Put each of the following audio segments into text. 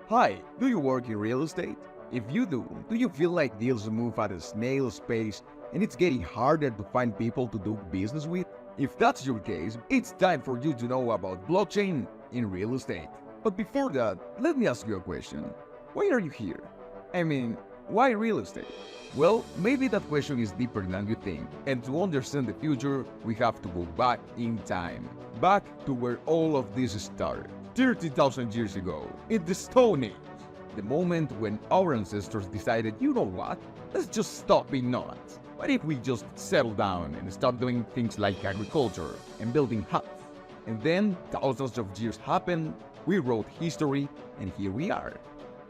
Hi, do you work in real estate? If you do you feel like deals move at a snail's pace and it's getting harder to find people to do business with? If that's your case, it's time for you to know about blockchain in real estate. But before that, let me ask you a question. Why are you here? I mean, why real estate? Well, maybe that question is deeper than you think, and to understand the future, we have to go back in time. Back to where all of this started. 30,000 years ago, in the Stone Age. The moment when our ancestors decided, you know what, let's just stop being nuts. What if we just settle down and start doing things like agriculture and building huts? And then thousands of years happened, we wrote history, and here we are.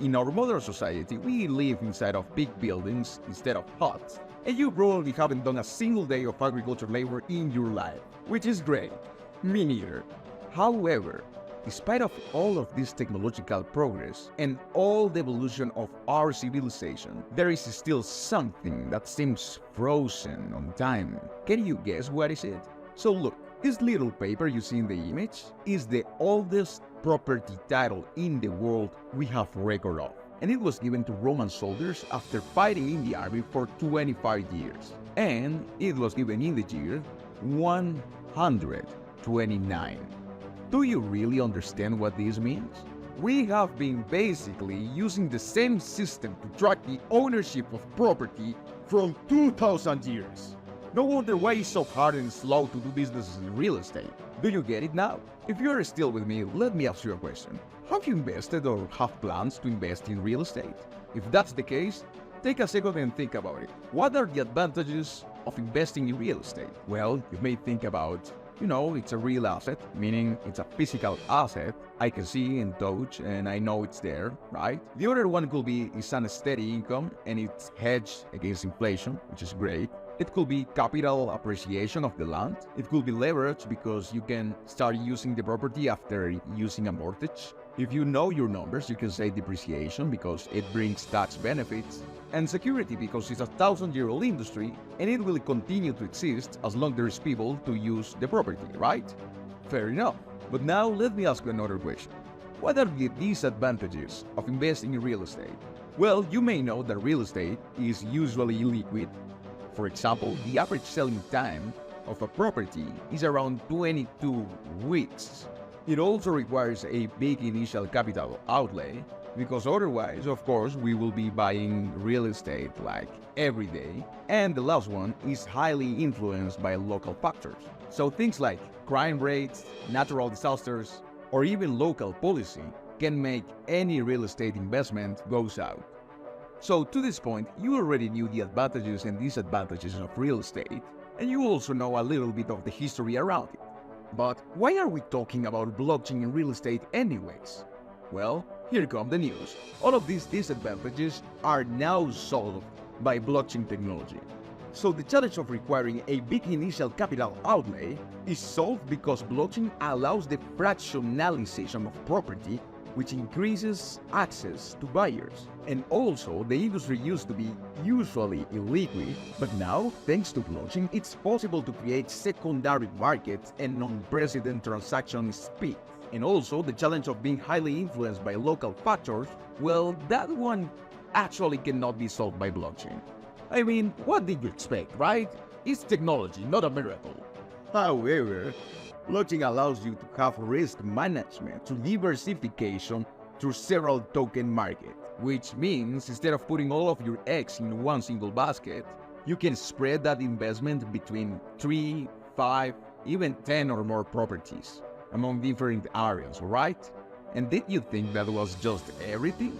In our modern society, we live inside of big buildings instead of huts. And you probably haven't done a single day of agriculture labor in your life, which is great. Me neither. However, despite of all of this technological progress and all the evolution of our civilization, there is still something that seems frozen on time. Can you guess what is it? So look, this little paper you see in the image is the oldest property title in the world we have record of. And it was given to Roman soldiers after fighting in the army for 25 years. And it was given in the year 129. Do you really understand what this means? We have been basically using the same system to track the ownership of property from 2000 years. No wonder why it's so hard and slow to do businesses in real estate. Do you get it now? If you are still with me, let me ask you a question. Have you invested or have plans to invest in real estate? If that's the case, take a second and think about it. What are the advantages of investing in real estate? Well, you may think about it's a real asset, meaning it's a physical asset I can see and touch and I know it's there, right? The other one could be it's an steady income and it's hedged against inflation, which is great. It could be capital appreciation of the land. It could be leverage because you can start using the property after using a mortgage. If you know your numbers, you can say depreciation because it brings tax benefits. And security because it's a 1,000-year-old industry and it will continue to exist as long there is people to use the property, right? Fair enough. But now let me ask you another question. What are the disadvantages of investing in real estate? Well, you may know that real estate is usually illiquid. For example, the average selling time of a property is around 22 weeks. It also requires a big initial capital outlay because otherwise, of course, we will be buying real estate like every day. And the last one is highly influenced by local factors. So things like crime rates, natural disasters, or even local policy can make any real estate investment go south. So to this point, you already knew the advantages and disadvantages of real estate, and you also know a little bit of the history around it. But why are we talking about blockchain in real estate anyways? Well, here come the news. All of these disadvantages are now solved by blockchain technology. So the challenge of requiring a big initial capital outlay is solved because blockchain allows the fractionalization of property, which increases access to buyers. And also, the industry used to be usually illiquid, but now, thanks to blockchain, it's possible to create secondary markets and unprecedented transaction speed. And also, the challenge of being highly influenced by local factors, well, that one actually cannot be solved by blockchain. I mean, what did you expect, right? It's technology, not a miracle. However, blockchain allows you to have risk management through diversification through several token markets, which means instead of putting all of your eggs in one single basket, you can spread that investment between 3, 5, even 10 or more properties among different areas, right? And did you think that was just everything?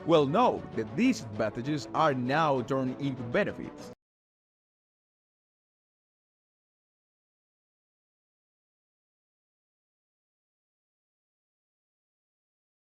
Well, no, the disadvantages are now turned into benefits.